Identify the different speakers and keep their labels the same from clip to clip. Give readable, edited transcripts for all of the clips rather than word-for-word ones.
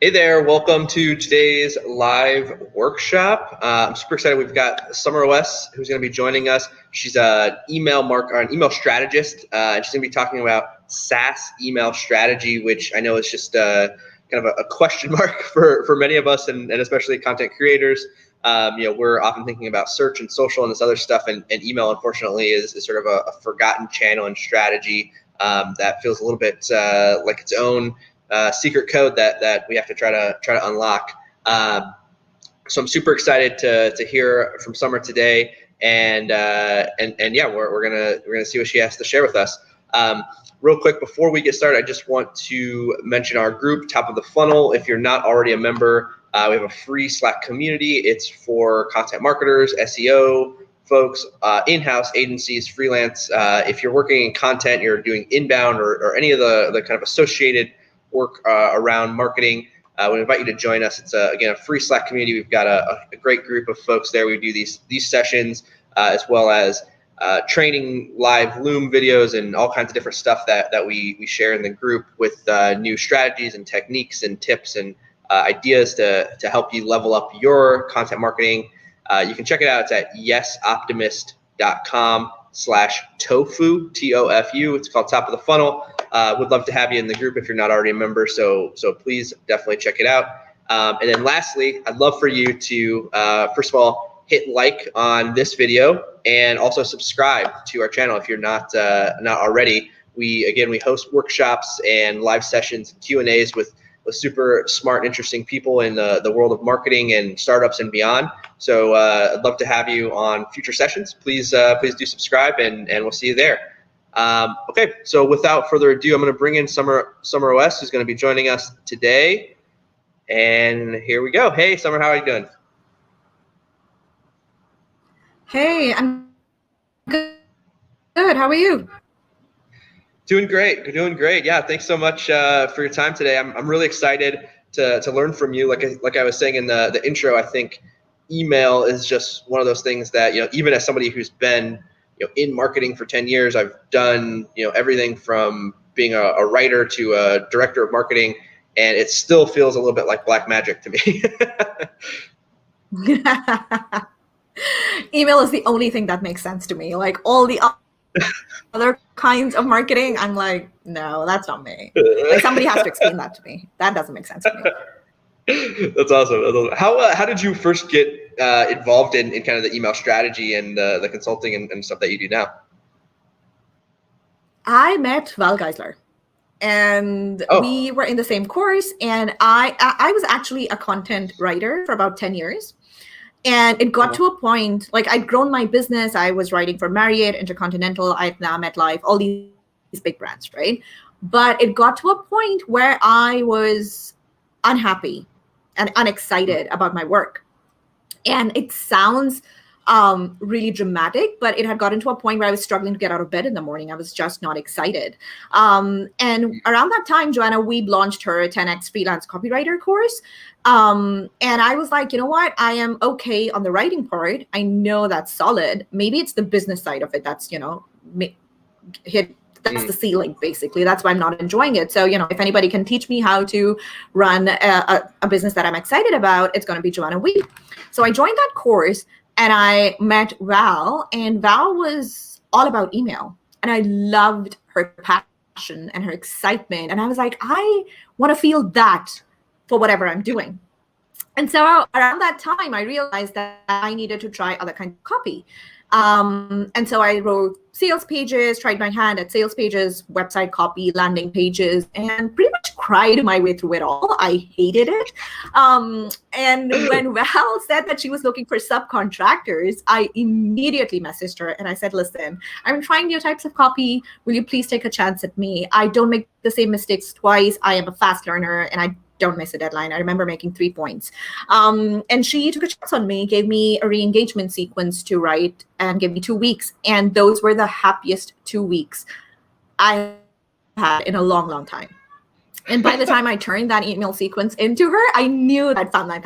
Speaker 1: Hey there, welcome to today's live workshop. I'm super excited. We've got Samar Owais who's going to be joining us. She's an email strategist, and she's going to be talking about SaaS email strategy, which I know is just kind of a question mark for many of us, and especially content creators. We're often thinking about search and social and this other stuff, and email, unfortunately, is sort of a forgotten channel and strategy that feels a little bit like its own secret code that we have to try to unlock. So I'm super excited to hear from Samar today, and yeah, we're gonna see what she has to share with us. Real quick before we get started, I just want to mention our group, Top of the Funnel. If you're not already a member, we have a free Slack community. It's for content marketers, SEO folks, in-house agencies, freelance. If you're working in content, you're doing inbound or any of the kind of associated work around marketing, we invite you to join us. It's again a free Slack community. We've got a great group of folks there. We do these sessions as well as training, live Loom videos, and all kinds of different stuff that we share in the group with new strategies and techniques and tips and ideas to help you level up your content marketing. You can check it out. It's at yesoptimist.com/tofu, TOFU. It's called Top of the Funnel. Would love to have you in the group if you're not already a member. So please definitely check it out. And then lastly, I'd love for you to, first of all, hit like on this video and also subscribe to our channel if you're not already. We host workshops and live sessions and Q&As with super smart, interesting people in the world of marketing and startups and beyond. So I'd love to have you on future sessions. Please do subscribe, and we'll see you there. Okay, so without further ado, I'm going to bring in Samar Owais, who's going to be joining us today. And here we go. Hey, Samar, how are you doing?
Speaker 2: Hey, I'm good. How are you?
Speaker 1: Doing great. Yeah, thanks so much for your time today. I'm really excited to learn from you. Like I was saying in the intro, I think email is just one of those things that, even as somebody who's been in marketing for 10 years, I've done everything from being a writer to a director of marketing, and it still feels a little bit like black magic to me.
Speaker 2: Email is the only thing that makes sense to me. Like all the other kinds of marketing, I'm like, no, that's not me. Like somebody has to explain that to me. That doesn't make sense to me.
Speaker 1: That's awesome. How did you first get involved in kind of the email strategy and the consulting and stuff that you do now?
Speaker 2: I met Val Geisler, and we were in the same course, and I was actually a content writer for about 10 years. And it got to a point, like I'd grown my business. I was writing for Marriott, Intercontinental, I've now MetLife, all these big brands, right? But it got to a point where I was unhappy and unexcited about my work. And it sounds really dramatic, but it had gotten to a point where I was struggling to get out of bed in the morning. I was just not excited. And around that time, Joanna Weeb launched her 10X freelance copywriter course. And I was like, you know what? I am okay on the writing part. I know that's solid. Maybe it's the business side of it that's, that's the ceiling, basically. That's why I'm not enjoying it. So, if anybody can teach me how to run a business that I'm excited about, it's going to be Joanna Weeb. So I joined that course and I met Val, and Val was all about email. And I loved her passion and her excitement. And I was like, I want to feel that for whatever I'm doing. And so around that time, I realized that I needed to try other kinds of copy. And so I wrote sales pages, tried my hand at sales pages, website copy, landing pages, and pretty much cried my way through it all. I hated it. And when Val said that she was looking for subcontractors, I immediately messaged her and I said, listen, I'm trying new types of copy. Will you please take a chance at me? I don't make the same mistakes twice. I am a fast learner and I don't miss a deadline. I remember making 3 points. And she took a chance on me, gave me a re-engagement sequence to write and gave me 2 weeks. And those were the happiest 2 weeks I had in a long, long time. And by the time I turned that email sequence into her, I knew that I'd found my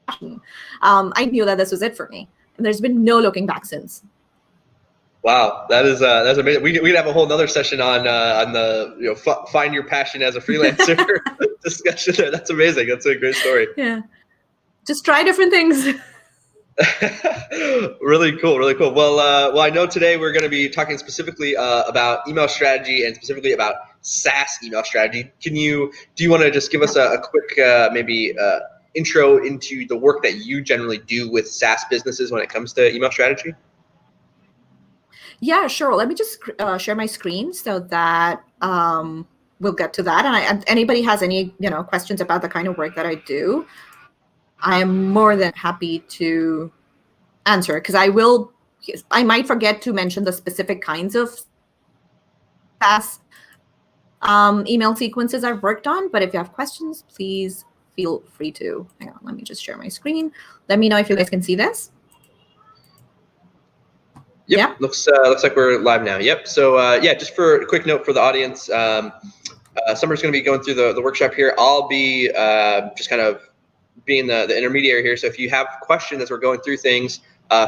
Speaker 2: passion. I knew that this was it for me. And there's been no looking back since.
Speaker 1: Wow, that's amazing. We'd have a whole nother session on the find your passion as a freelancer discussion there. That's amazing. That's a great story.
Speaker 2: Yeah, just try different things.
Speaker 1: Really cool, really cool. Well, I know today we're going to be talking specifically about email strategy and specifically about SaaS email strategy. Do you want to just give us a quick intro into the work that you generally do with SaaS businesses when it comes to email strategy?
Speaker 2: Yeah, sure. Let me just share my screen so that we'll get to that. And anybody has any questions about the kind of work that I do, I'm more than happy to answer, because I might forget to mention the specific kinds of SaaS email sequences I've worked on. But if you have questions, please feel free to. Hang on, let me just share my screen. Let me know if you guys can see this.
Speaker 1: Yep. Yeah. Looks like we're live now. Yep. So just for a quick note for the audience, Summer's going to be going through the workshop here. I'll be just kind of being the intermediary here. So if you have questions as we're going through things,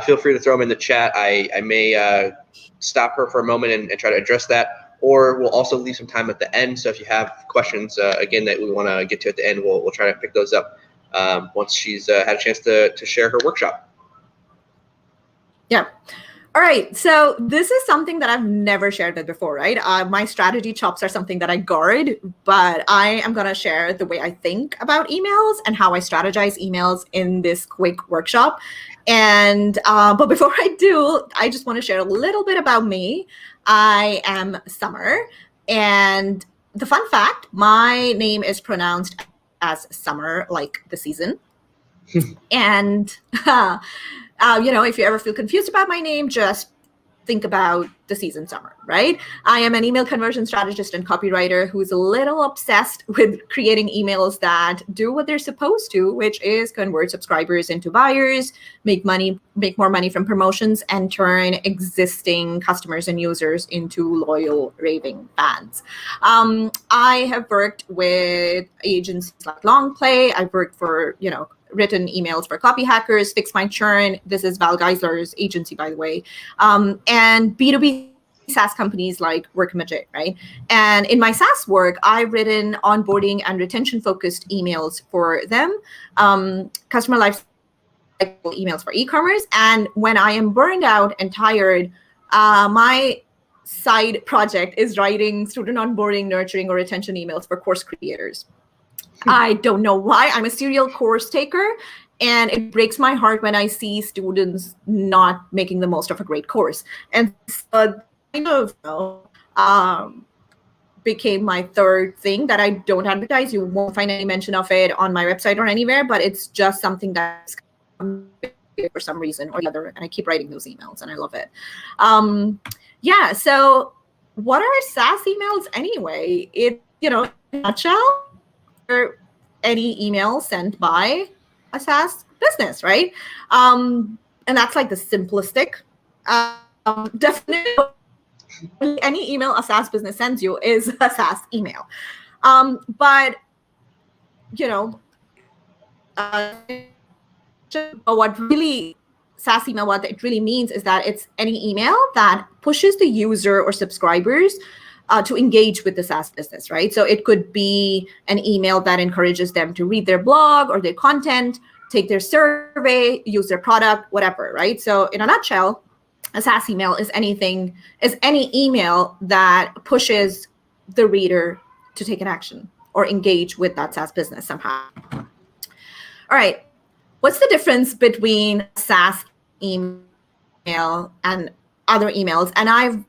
Speaker 1: feel free to throw them in the chat. I may stop her for a moment and try to address that, or we'll also leave some time at the end. So if you have questions, again, that we want to get to at the end, we'll try to pick those up once she's had a chance to share her workshop.
Speaker 2: Yeah. All right, so this is something that I've never shared with before, right? My strategy chops are something that I guard, but I am going to share the way I think about emails and how I strategize emails in this quick workshop. And but before I do, I just want to share a little bit about me. I am Samar, and the fun fact, my name is pronounced as summer, like the season. And if you ever feel confused about my name, just think about the season summer, right? I am an email conversion strategist and copywriter who's a little obsessed with creating emails that do what they're supposed to, which is convert subscribers into buyers, make more money from promotions, and turn existing customers and users into loyal, raving fans. I have worked with agencies like Longplay. I've worked for, written emails for copy hackers, Fix My Churn. This is Val Geisler's agency, by the way. And B2B SaaS companies like Workmajit, right? And in my SaaS work, I've written onboarding and retention focused emails for them, customer lifecycle emails for e-commerce. And when I am burned out and tired, my side project is writing student onboarding, nurturing, or retention emails for course creators. I don't know why. I'm a serial course taker, and it breaks my heart when I see students not making the most of a great course. And so kind of became my third thing that I don't advertise. You won't find any mention of it on my website or anywhere, but it's just something that's for some reason or the other, and I keep writing those emails, and I love it. So what are SaaS emails anyway? In a nutshell, any email sent by a SaaS business, right? And that's like the simplistic definition. Any email a SaaS business sends you is a SaaS email. But what really SaaS email, what it really means is that it's any email that pushes the user or subscribers to engage with the SaaS business, right? So it could be an email that encourages them to read their blog or their content, take their survey, use their product, whatever, right? So in a nutshell, a SaaS email is any email that pushes the reader to take an action or engage with that SaaS business somehow. All right, what's the difference between SaaS email and other emails? And I've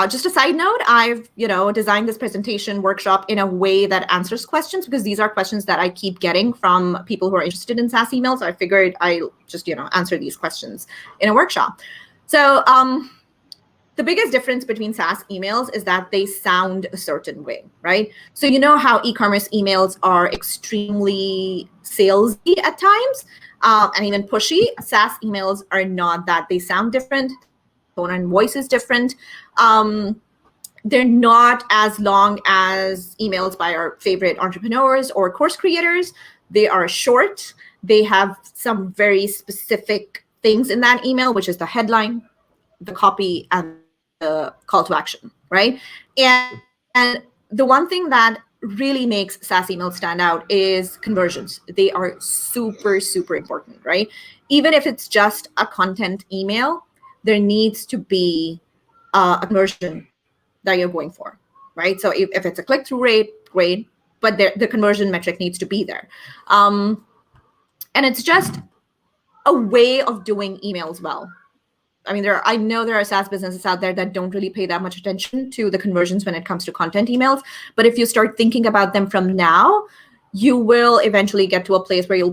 Speaker 2: just a side note, I've designed this presentation workshop in a way that answers questions, because these are questions that I keep getting from people who are interested in SaaS emails. So I figured I'll just answer these questions in a workshop. So the biggest difference between SaaS emails is that they sound a certain way, right? So you know how e-commerce emails are extremely salesy at times and even pushy. SaaS emails are not that. They sound different. Tone and voice is different. They're not as long as emails by our favorite entrepreneurs or course creators. They are short. They have some very specific things in that email, which is the headline, the copy, and the call to action, right? And the one thing that really makes SaaS emails stand out is conversions. They are super, super important, right? Even if it's just a content email, there needs to be a conversion that you're going for, right? So if it's a click-through rate, great, but the conversion metric needs to be there. And it's just a way of doing emails well. I mean, I know there are SaaS businesses out there that don't really pay that much attention to the conversions when it comes to content emails. But if you start thinking about them from now, you will eventually get to a place where you'll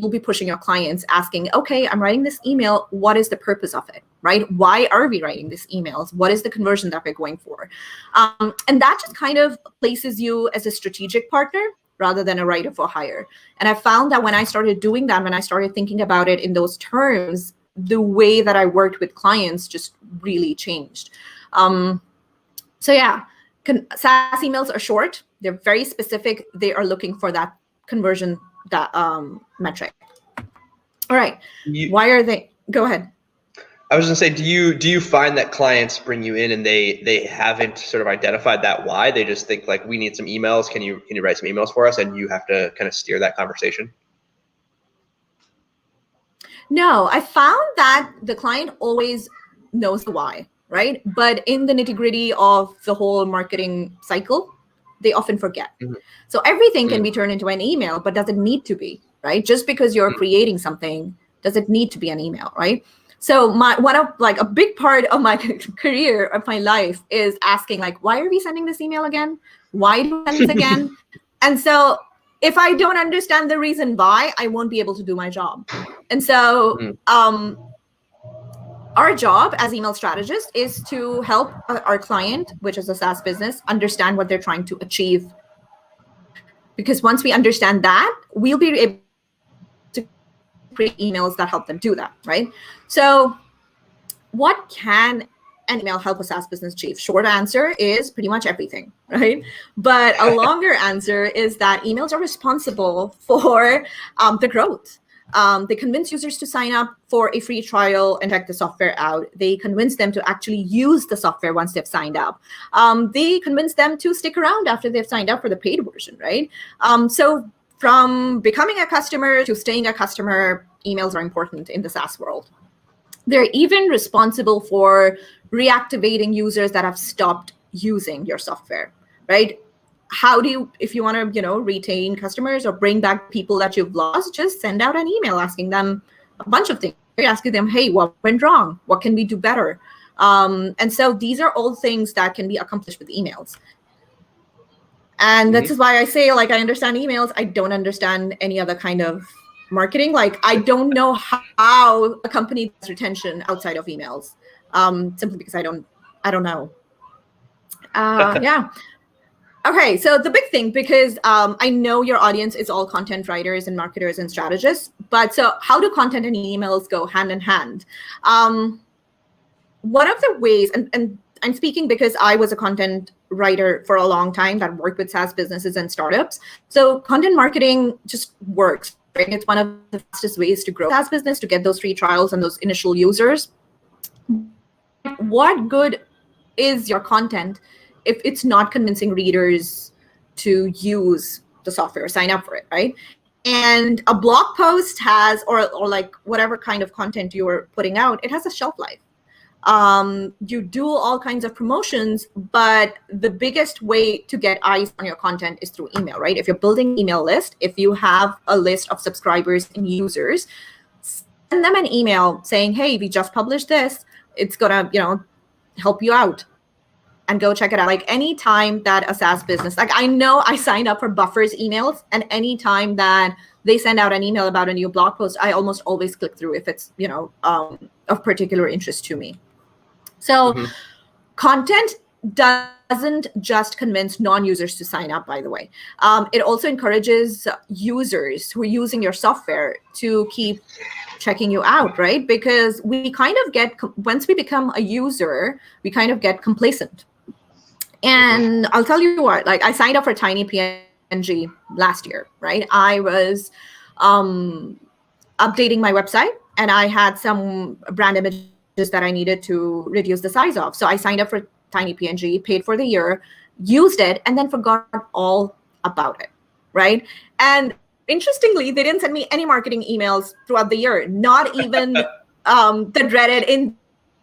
Speaker 2: be pushing your clients, asking, okay, I'm writing this email. What is the purpose of it, right? Why are we writing these emails? What is the conversion that we're going for? And that just kind of places you as a strategic partner rather than a writer for hire. And I found that when I started doing that, when I started thinking about it in those terms, the way that I worked with clients just really changed. So yeah, SaaS emails are short. They're very specific. They are looking for that conversion, that metric. All right. Why are they? Go ahead.
Speaker 1: I was going to say, do you find that clients bring you in and they haven't sort of identified that why? They just think like, we need some emails. Can you write some emails for us? And you have to kind of steer that conversation.
Speaker 2: No, I found that the client always knows the why, right? But in the nitty-gritty of the whole marketing cycle, they often forget. Mm-hmm. So everything can be turned into an email, but does it need to be, right? Just because you're creating something, does it need to be an email, right? So a big part of my career, of my life, is asking like, why are we sending this email again? Why do we send this again? And so if I don't understand the reason why, I won't be able to do my job. And so our job as email strategists is to help our client, which is a SaaS business, understand what they're trying to achieve. Because once we understand that, we'll be able to create emails that help them do that, right? So what can an email help a SaaS business achieve? Short answer is pretty much everything, right? But a longer answer is that emails are responsible for the growth. They convince users to sign up for a free trial and check the software out. They convince them to actually use the software once they've signed up. They convince them to stick around after they've signed up for the paid version, right? So from becoming a customer to staying a customer, emails are important in the SaaS world. They're even responsible for reactivating users that have stopped using your software, right? How do you, if you want to, retain customers or bring back people that you've lost, just send out an email asking them a bunch of things. You're asking them, hey, what went wrong? What can we do better? And so these are all things that can be accomplished with emails. And this is why I say, I understand emails. I don't understand any other kind of marketing. I don't know how a company does retention outside of emails, simply because I don't know. Yeah. Okay, so the big thing, because I know your audience is all content writers and marketers and strategists, but so how do content and emails go hand in hand? One of the ways, and I'm speaking because I was a content writer for a long time that worked with SaaS businesses and startups. So content marketing just works, right? It's one of the fastest ways to grow SaaS business, to get those free trials and those initial users. What good is your content if it's not convincing readers to use the software or sign up for it, right? And a blog post has, or whatever kind of content you're putting out, it has a shelf life. You do all kinds of promotions, but the biggest way to get eyes on your content is through email, right? If you're building an email list, if you have a list of subscribers and users, send them an email saying, hey, we just published this. It's gonna, help you out. And go check it out. Any time that a SaaS business, I know I signed up for Buffer's emails, and any time that they send out an email about a new blog post, I almost always click through if it's, of particular interest to me. So content doesn't just convince non-users to sign up, by the way. It also encourages users who are using your software to keep checking you out, right? Because we kind of get, once we become a user, we kind of get complacent. And I'll tell you what, I signed up for Tiny PNG last year, right? I was updating my website, and I had some brand images that I needed to reduce the size of. So I signed up for Tiny PNG, paid for the year, used it, and then forgot all about it, right? And interestingly, they didn't send me any marketing emails throughout the year, not even the dreaded in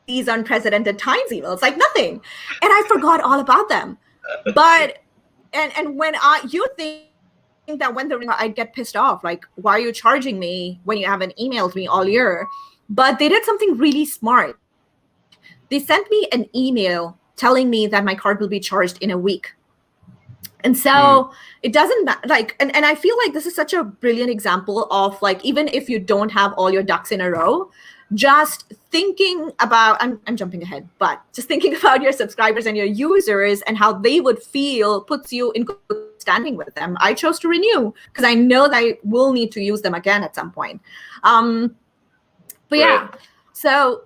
Speaker 2: these unprecedented times emails, like nothing. And I forgot all about them. But, and when you think that when I'd get pissed off, like, why are you charging me when you haven't emailed me all year? But they did something really smart. They sent me an email telling me that my card will be charged in a week. And so it doesn't matter, like, and I feel like this is such a brilliant example of, like, even if you don't have all your ducks in a row, just thinking about, I'm jumping ahead, but just thinking about your subscribers and your users and how they would feel puts you in good standing with them. I chose to renew because I know that I will need to use them again at some point. But yeah, so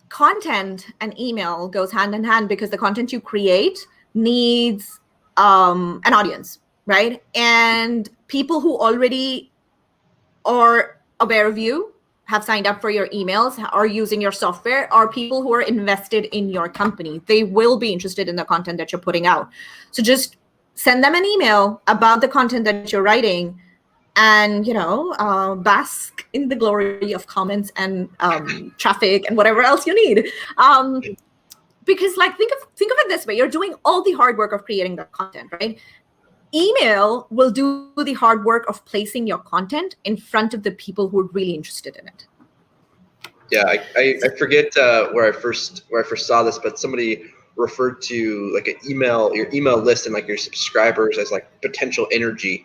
Speaker 2: content and email goes hand in hand because the content you create needs an audience, right? And people who already are aware of you, have signed up for your emails, are using your software, are people who are invested in your company. They will be interested in the content that you're putting out. So just send them an email about the content that you're writing and, bask in the glory of comments and traffic and whatever else you need. Because, like, think of it this way. You're doing all the hard work of creating the content, right? Email will do the hard work of placing your content in front of the people who are really interested in it.
Speaker 1: Yeah, I forget where I first saw this, but somebody referred to, like, your email list and, like, your subscribers as, like, potential energy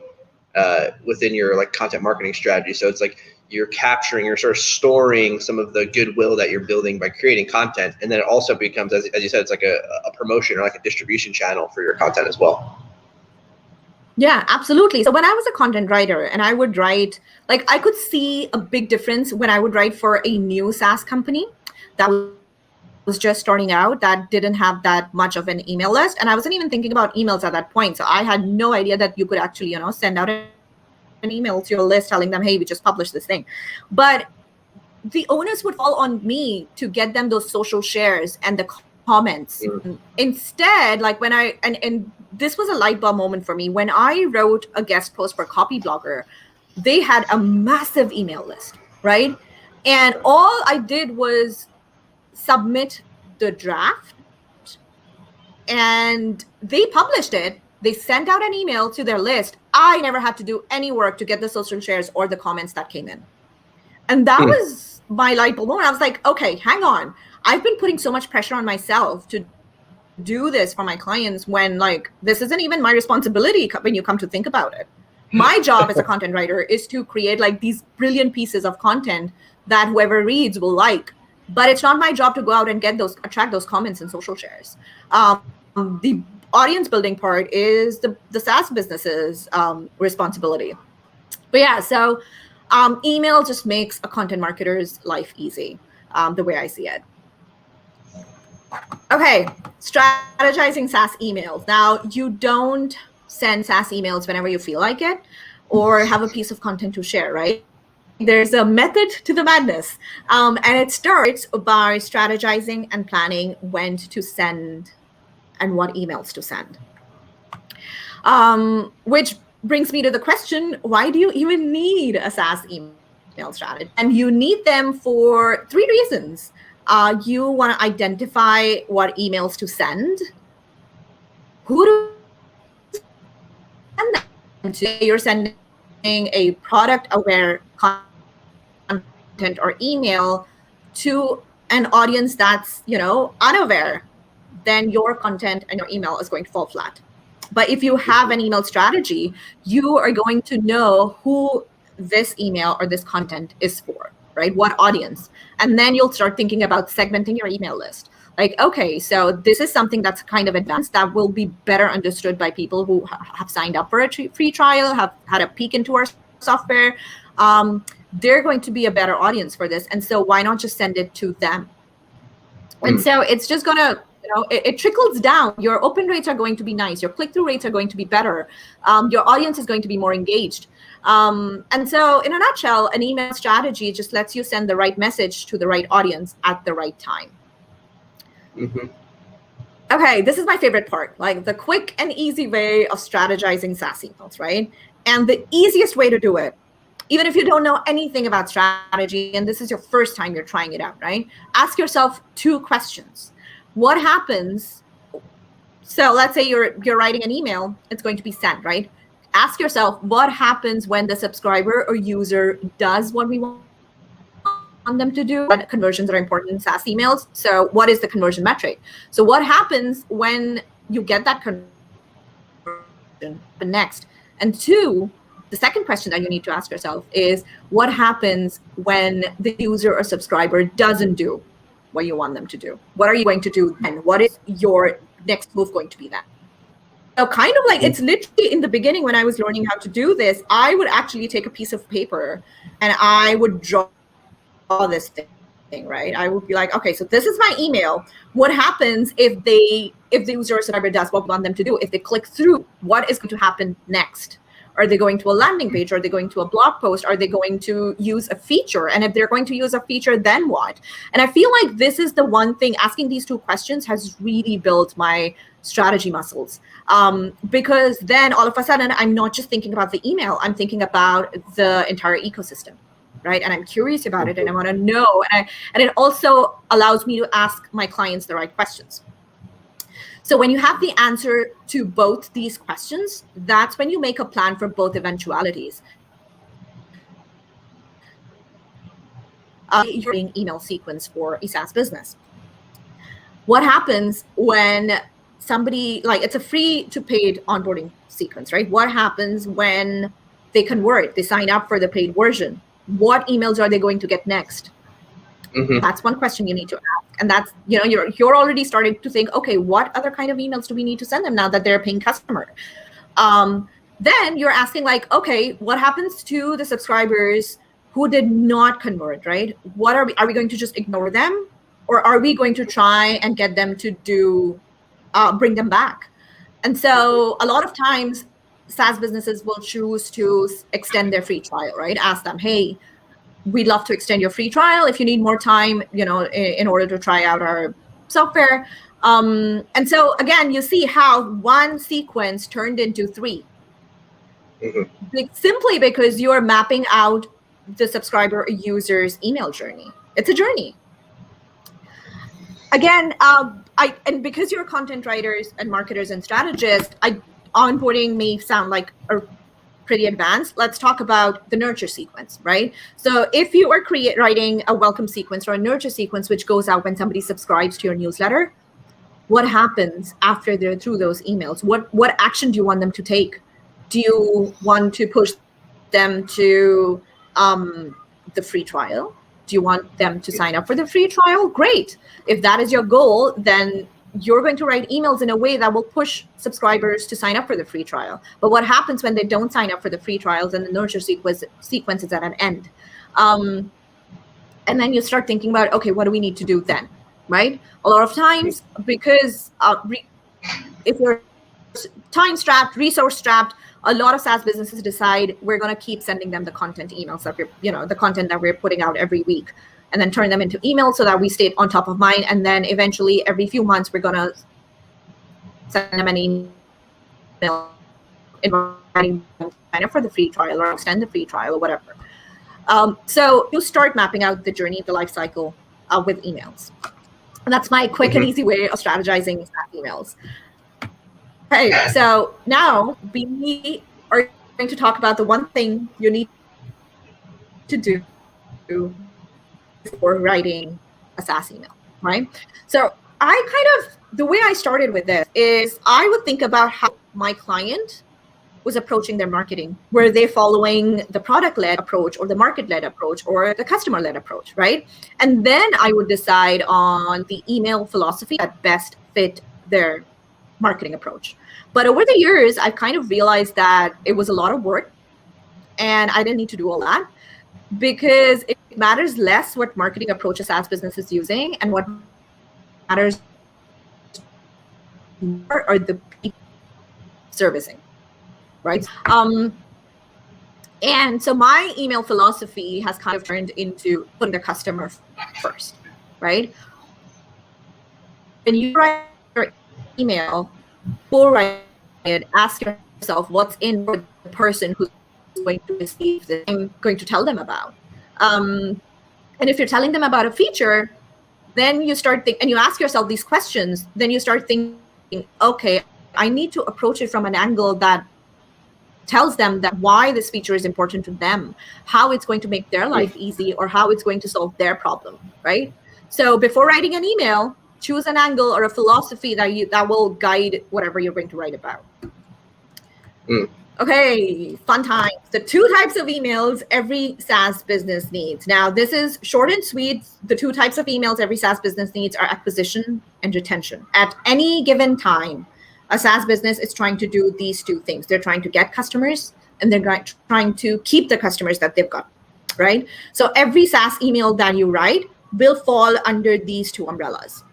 Speaker 1: within your, like, content marketing strategy. So it's like you're sort of storing some of the goodwill that you're building by creating content, and then it also becomes, as you said, it's like a promotion or like a distribution channel for your content as well.
Speaker 2: Yeah, absolutely. So when I was a content writer and I would write, like, I could see a big difference when I would write for a new SaaS company that was just starting out, that didn't have that much of an email list. And I wasn't even thinking about emails at that point. So I had no idea that you could actually, send out an email to your list telling them, hey, we just published this thing. But the onus would fall on me to get them those social shares and the comments. Instead, like, when and this was a light bulb moment for me. When I wrote a guest post for Copyblogger, they had a massive email list, right? And all I did was submit the draft and they published it. They sent out an email to their list. I never had to do any work to get the social shares or the comments that came in. And that was my light bulb moment. I was like, okay, hang on. I've been putting so much pressure on myself to do this for my clients when, like, this isn't even my responsibility when you come to think about it. My job as a content writer is to create, like, these brilliant pieces of content that whoever reads will like. But it's not my job to go out and attract those comments and social shares. The audience building part is the SaaS business's responsibility. But yeah, so email just makes a content marketer's life easy, the way I see it. Okay, strategizing SaaS emails. Now, you don't send SaaS emails whenever you feel like it or have a piece of content to share, right? There's a method to the madness. And it starts by strategizing and planning when to send and what emails to send. Which brings me to the question, why do you even need a SaaS email strategy? And you need them for 3 reasons. You want to identify what emails to send, who to send them to. You're sending a product-aware content or email to an audience that's, unaware, then your content and your email is going to fall flat. But if you have an email strategy, you are going to know who this email or this content is for, right? What audience? And then you'll start thinking about segmenting your email list. Like, okay, so this is something that's kind of advanced that will be better understood by people who have signed up for a free trial, have had a peek into our software. They're going to be a better audience for this. And so why not just send it to them? And so it's just going to it trickles down. Your open rates are going to be nice. Your click-through rates are going to be better. Your audience is going to be more engaged. And so in a nutshell, an email strategy just lets you send the right message to the right audience at the right time.
Speaker 1: Mm-hmm.
Speaker 2: Okay, this is my favorite part, like the quick and easy way of strategizing SaaS emails, right? And the easiest way to do it, even if you don't know anything about strategy and this is your first time you're trying it out, right? Ask yourself 2 questions. What happens? So let's say you're writing an email, it's going to be sent, right? Ask yourself, what happens when the subscriber or user does what we want them to do? Conversions are important in SaaS emails. So what is the conversion metric? So what happens when you get that conversion next? And 2, the second question that you need to ask yourself is, what happens when the user or subscriber doesn't do what you want them to do? What are you going to do then? What is your next move going to be then? So kind of like, it's literally in the beginning when I was learning how to do this, I would actually take a piece of paper and I would draw this thing, right? I would be like, okay, so this is my email. What happens if the user or subscriber does what we want them to do? If they click through, what is going to happen next? Are they going to a landing page? Are they going to a blog post? Are they going to use a feature? And if they're going to use a feature, then what? And I feel like this is the one thing, asking these 2 questions has really built my strategy muscles. Because then all of a sudden, I'm not just thinking about the email, I'm thinking about the entire ecosystem, right? And I'm curious about it and I want to know. And it also allows me to ask my clients the right questions. So when you have the answer to both these questions, that's when you make a plan for both eventualities. Your email sequence for a SaaS business. What happens when somebody, like, it's a free to paid onboarding sequence, right? What happens when they convert, they sign up for the paid version? What emails are they going to get next? Mm-hmm. That's one question you need to ask. And that's, you're already starting to think, okay, what other kind of emails do we need to send them now that they're a paying customer? Then you're asking, like, okay, what happens to the subscribers who did not convert, right? What are we going to just ignore them? Or are we going to try and get them to bring them back? And so a lot of times SaaS businesses will choose to extend their free trial, right? Ask them, hey, we'd love to extend your free trial if you need more time, in order to try out our software. And so again, you see how one sequence turned into 3. Mm-hmm. Simply because you're mapping out the subscriber or user's email journey. It's a journey. Again, and because you're content writers and marketers and strategists, onboarding may sound like a pretty advanced. Let's talk about the nurture sequence, right? So if you are writing a welcome sequence or a nurture sequence, which goes out when somebody subscribes to your newsletter, what happens after they're through those emails? What action do you want them to take? Do you want to push them to the free trial? Do you want them to sign up for the free trial? Great. If that is your goal, then you're going to write emails in a way that will push subscribers to sign up for the free trial. But what happens when they don't sign up for the free trials and the nurture sequence is at an end? And then you start thinking about, okay, what do we need to do then, right? A lot of times, because if you're time-strapped, resource-strapped, a lot of SaaS businesses decide we're going to keep sending them the content emails that the content that we're putting out every week, and then turn them into emails so that we stay on top of mind. And then eventually every few months, we're going to send them an email inviting them to sign up for the free trial or extend the free trial or whatever. So you start mapping out the journey, the life cycle with emails. And that's my quick and easy way of strategizing SaaS emails. Okay, so now we are going to talk about the one thing you need to do before writing a SaaS email, right? So the way I started with this is I would think about how my client was approaching their marketing. Were they following the product-led approach or the market-led approach or the customer-led approach, right? And then I would decide on the email philosophy that best fit their marketing approach. But over the years, I've kind of realized that it was a lot of work and I didn't need to do all that, because it matters less what marketing approach a SaaS business is using and what matters are the people servicing, right? And so my email philosophy has kind of turned into putting the customer first, right? When you write your email, before writing it, ask yourself what's in for the person who's going to receive this. I'm going to tell them about. And if you're telling them about a feature, then you start and you ask yourself these questions, then you start thinking, okay, I need to approach it from an angle that tells them that why this feature is important to them, how it's going to make their life easy, or how it's going to solve their problem, right? So before writing an email, choose an angle or a philosophy that will guide whatever you're going to write about. Okay, fun times. The 2 types of emails every SaaS business needs. Now, this is short and sweet. The 2 types of emails every SaaS business needs are acquisition and retention. At any given time, a SaaS business is trying to do these 2 things. They're trying to get customers, and they're trying to keep the customers that they've got, right? So every SaaS email that you write will fall under these 2 umbrellas.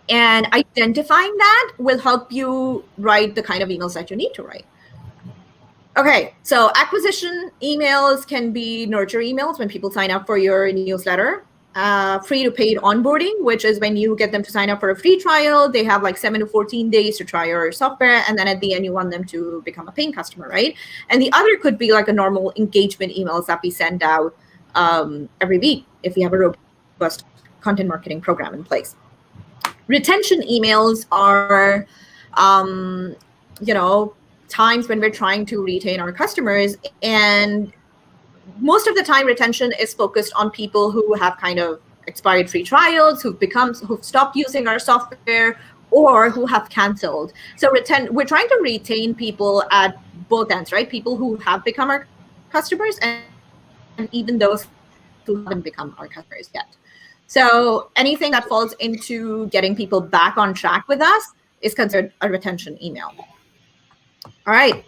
Speaker 2: And identifying that will help you write the kind of emails that you need to write. Okay, so acquisition emails can be nurture emails when people sign up for your newsletter. Free to paid onboarding, which is when you get them to sign up for a free trial. They have like 7 to 14 days to try your software, and then at the end you want them to become a paying customer, right? And the other could be like a normal engagement emails that we send out every week if we have a robust content marketing program in place. Retention emails are, times when we're trying to retain our customers, and most of the time retention is focused on people who have kind of expired free trials, who've stopped using our software, or who have canceled. So we're trying to retain people at both ends, right? People who have become our customers and even those who haven't become our customers yet. So anything that falls into getting people back on track with us is considered a retention email. All right,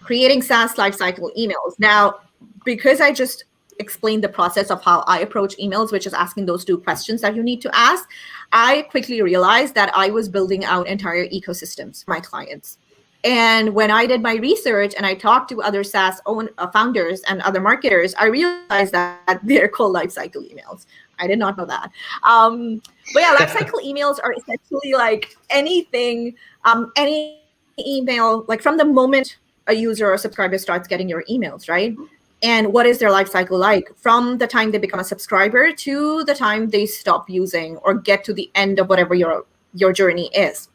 Speaker 2: creating SaaS lifecycle emails. Now, because I just explained the process of how I approach emails, which is asking those 2 questions that you need to ask, I quickly realized that I was building out entire ecosystems for my clients. And when I did my research and I talked to other SaaS founders and other marketers, I realized that they're called lifecycle emails. I did not know that. But yeah, lifecycle emails are essentially like anything, any email, like from the moment a user or subscriber starts getting your emails, right? And what is their life cycle like from the time they become a subscriber to the time they stop using or get to the end of whatever your journey is.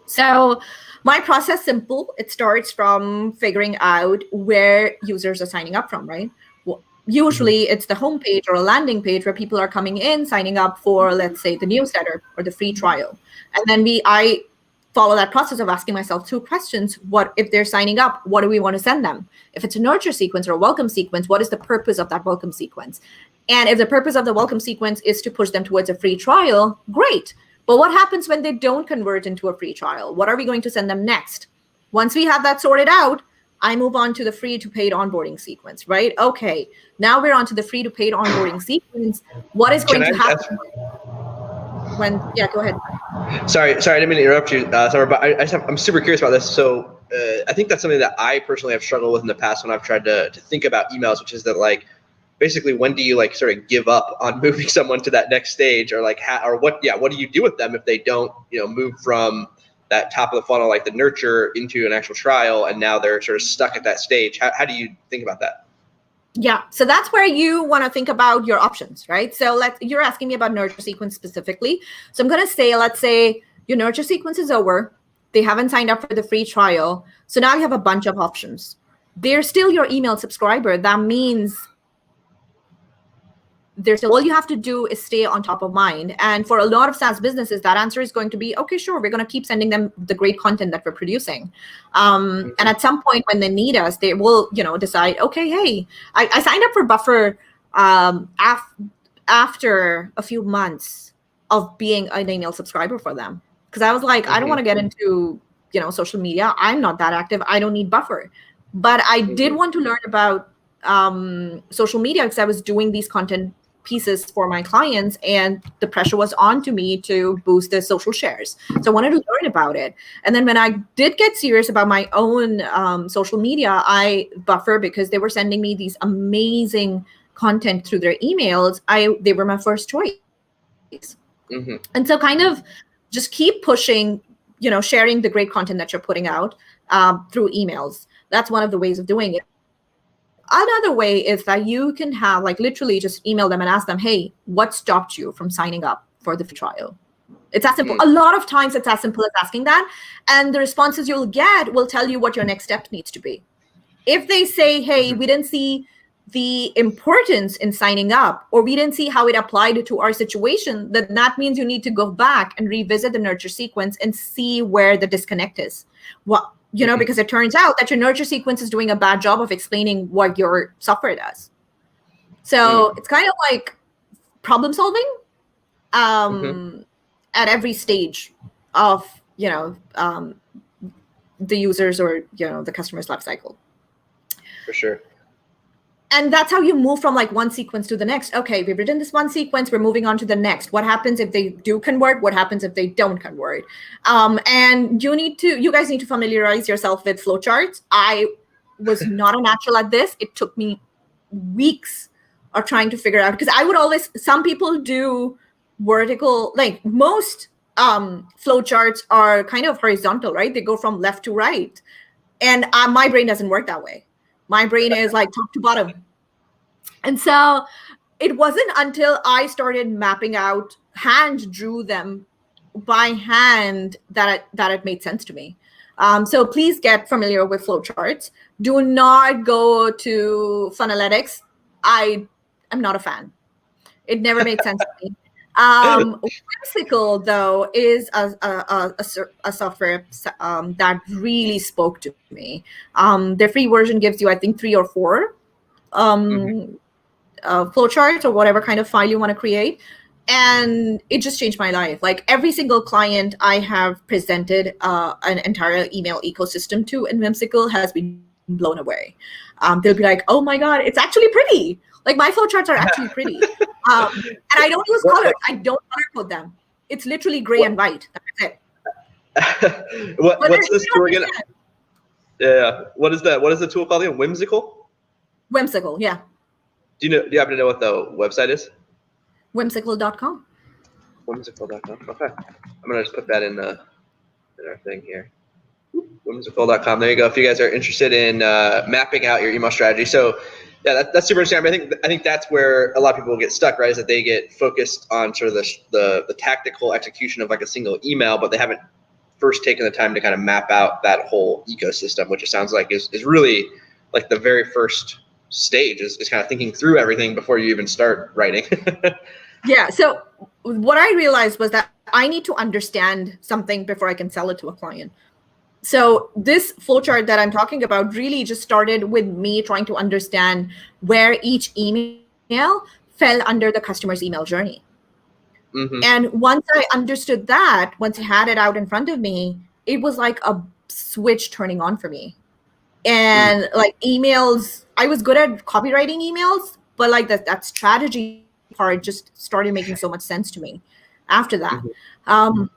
Speaker 2: So my process is simple. It starts from figuring out where users are signing up from, right? Well, usually it's the homepage or a landing page where people are coming in, signing up for, let's say, the newsletter or the free trial. And then I follow that process of asking myself 2 questions. What if they're signing up? What do we want to send them? If it's a nurture sequence or a welcome sequence, what is the purpose of that welcome sequence? And if the purpose of the welcome sequence is to push them towards a free trial, great. But what happens when they don't convert into a free trial? What are we going to send them next? Once we have that sorted out, I move on to the free to paid onboarding sequence, right? Okay, now we're on to the free to paid onboarding sequence. What is going to happen? Yeah, go ahead.
Speaker 1: Sorry, I didn't mean to interrupt you, Samar, but I'm super curious about this. So I think that's something that I personally have struggled with in the past when I've tried to think about emails, which is that like, basically when do you like sort of give up on moving someone to that next stage, or like what do you do with them if they don't move from that top of the funnel, like the nurture, into an actual trial, and now they're sort of stuck at that stage? How do you think about that?
Speaker 2: Yeah, so that's where you want to think about your options, right? So you're asking me about nurture sequence specifically. So I'm going to say, let's say your nurture sequence is over. They haven't signed up for the free trial. So now you have a bunch of options. They're still your email subscriber. That means all you have to do is stay on top of mind. And for a lot of SaaS businesses, that answer is going to be, okay, sure, we're going to keep sending them the great content that we're producing. And at some point when they need us, they will, decide, okay, hey, I signed up for Buffer after a few months of being an email subscriber for them. Because I was like, I don't want to get into, social media. I'm not that active. I don't need Buffer. But I did want to learn about social media because I was doing these content pieces for my clients, and the pressure was on to me to boost the social shares. So I wanted to learn about it. And then when I did get serious about my own social media, I buffer because they were sending me these amazing content through their emails. They were my first choice. Mm-hmm. And so kind of just keep pushing, sharing the great content that you're putting out through emails. That's one of the ways of doing it. Another way is that you can have literally just email them and ask them, hey, what stopped you from signing up for the free trial? It's as simple. A lot of times it's as simple as asking that. And the responses you'll get will tell you what your next step needs to be. If they say, hey, we didn't see the importance in signing up, or we didn't see how it applied to our situation, then that means you need to go back and revisit the nurture sequence and see where the disconnect is. Because it turns out that your nurture sequence is doing a bad job of explaining what your software does. So it's kind of like problem solving at every stage of, the users or, the customer's life cycle.
Speaker 1: For sure.
Speaker 2: And that's how you move from one sequence to the next. Okay, we've written this one sequence, we're moving on to the next. What happens if they do convert? What happens if they don't convert? And you guys need to familiarize yourself with flowcharts. I was not a natural at this. It took me weeks of trying to figure out, because some people do vertical, most flowcharts are kind of horizontal, right? They go from left to right. And my brain doesn't work that way. My brain is top to bottom. And so it wasn't until I started mapping out, hand drew them by hand, that it made sense to me. So please get familiar with flowcharts. Do not go to Funnelytics. I am not a fan. It never made sense to me. Lifecycle, though, is a software that really spoke to me. Their free version gives you, I think, 3 or 4 flowcharts or whatever kind of file you want to create. And it just changed my life. Every single client I have presented an entire email ecosystem to in Whimsical has been blown away. They'll be like, oh my God, it's actually pretty. My flowcharts are actually pretty. And I don't use colors. I don't color code them. It's literally gray and white. That's it.
Speaker 1: What's this tool again? Yeah. What is that? What is the tool called again? Whimsical?
Speaker 2: Whimsical, yeah.
Speaker 1: Do you happen to know what the website is?
Speaker 2: Whimsical.com.
Speaker 1: Whimsical.com. Okay. I'm gonna just put that in our thing here. Whimsical.com. There you go. If you guys are interested in mapping out your email strategy. So yeah, that's super interesting. I think that's where a lot of people get stuck, right? Is that they get focused on sort of the tactical execution of a single email, but they haven't first taken the time to kind of map out that whole ecosystem, which it sounds like is really the very first stage is kind of thinking through everything before you even start writing.
Speaker 2: Yeah. So what I realized was that I need to understand something before I can sell it to a client. So this flowchart that I'm talking about really just started with me trying to understand where each email fell under the customer's email journey. And once I understood that, once I had it out in front of me, it was like a switch turning on for me. And emails, I was good at copywriting emails, but that strategy part just started making so much sense to me after that. All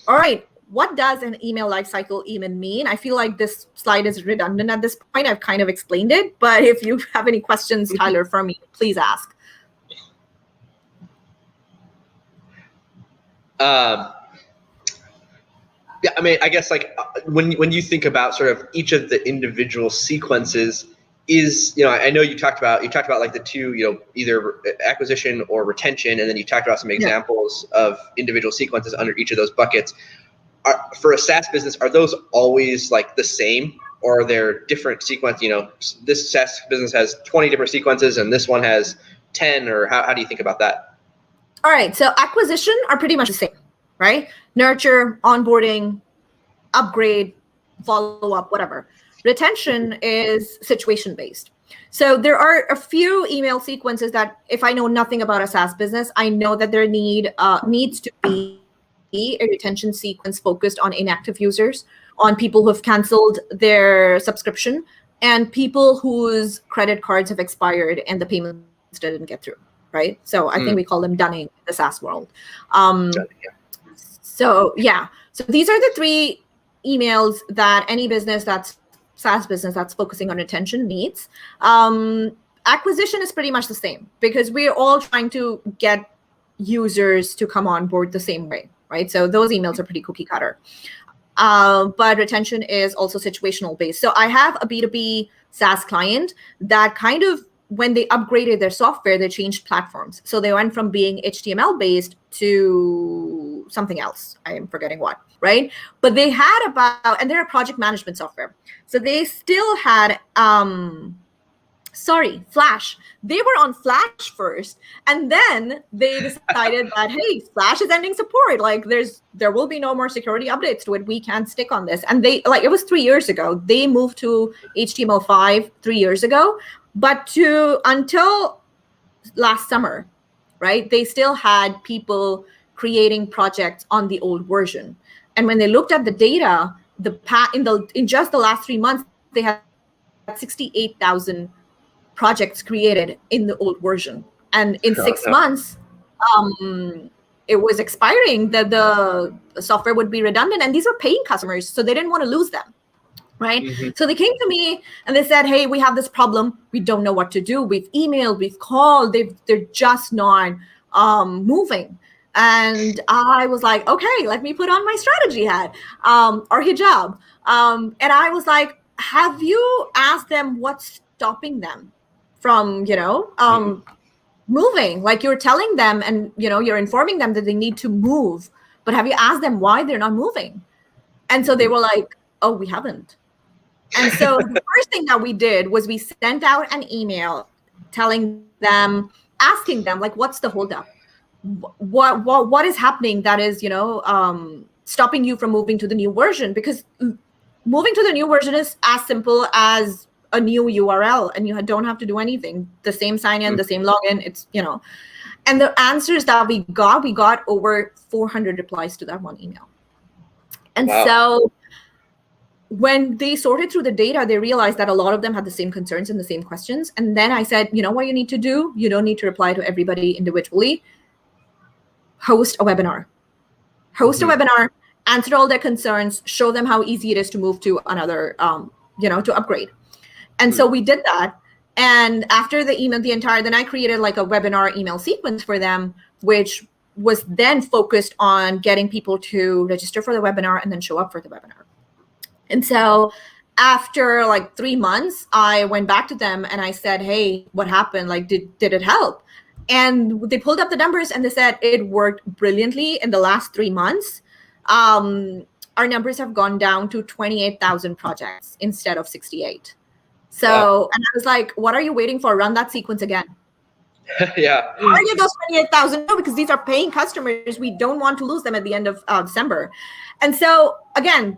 Speaker 2: right. What does an email lifecycle even mean? I feel like this slide is redundant at this point. I've kind of explained it, but if you have any questions, Tyler, for me, please ask.
Speaker 1: Yeah, I mean, I guess when you think about sort of each of the individual sequences, I know you talked about the two, either acquisition or retention, and then you talked about some examples of individual sequences under each of those buckets. For a SaaS business, are those always the same, or are there different sequences? This SaaS business has 20 different sequences and this one has 10, or how do you think about that?
Speaker 2: All right, so acquisition are pretty much the same, right? Nurture, onboarding, upgrade, follow up, whatever. Retention is situation based. So there are a few email sequences that if I know nothing about a SaaS business, I know that there needs to be a retention sequence focused on inactive users, on people who have canceled their subscription, and people whose credit cards have expired and the payments didn't get through. right? So I think we call them dunning in the SaaS world. So these are the 3 emails that any business that's SaaS business that's focusing on retention needs. Acquisition is pretty much the same because we're all trying to get users to come on board the same way, right? So those emails are pretty cookie cutter. But retention is also situational based. So I have a B2B SaaS client that kind of, when they upgraded their software, they changed platforms. So they went from being HTML based to something else. I am forgetting what, right? But they had and they're a project management software. So they still had, Flash. They were on Flash first, and then they decided that, hey, Flash is ending support. Like there will be no more security updates to it. We can't stick on this. And they, like, it was 3 years ago. They moved to HTML5 3 years ago, but until last summer, right? They still had people creating projects on the old version. And when they looked at the data, in just the last 3 months, they had 68,000 projects created in the old version, and in 6 months it was expiring, that the software would be redundant, and these are paying customers, so they didn't want to lose them, right? So they came to me and they said, hey, we have this problem, we don't know what to do, we've emailed, we've called, they're just not moving. And I was like, okay, let me put on my strategy hat or hijab, and I was like, have you asked them what's stopping them from, moving? Like, you're telling them and, you're informing them that they need to move, but have you asked them why they're not moving? And so they were like, oh, we haven't. And so the first thing that we did was we sent out an email telling them, asking them, like, what's the holdup? What is happening that is, stopping you from moving to the new version? Because moving to the new version is as simple as a new URL, and you don't have to do anything. The same sign-in, the same login, it's, and the answers that we got over 400 replies to that one email. And so when they sorted through the data, they realized that a lot of them had the same concerns and the same questions. And then I said, you know what you need to do? You don't need to reply to everybody individually. Host a webinar. Host a webinar, answer all their concerns, show them how easy it is to move to another, to upgrade. And so we did that. And after the email, then I created like a webinar email sequence for them, which was then focused on getting people to register for the webinar and then show up for the webinar. And so after like 3 months, I went back to them and I said, hey, what happened? Like, did it help? And they pulled up the numbers and they said it worked brilliantly in the last 3 months. Our numbers have gone down to 28,000 projects instead of 68. So, and I was like, what are you waiting for? Run that sequence again.
Speaker 1: Yeah.
Speaker 2: Target those 28,000. No, because these are paying customers. We don't want to lose them at the end of December. And so, again,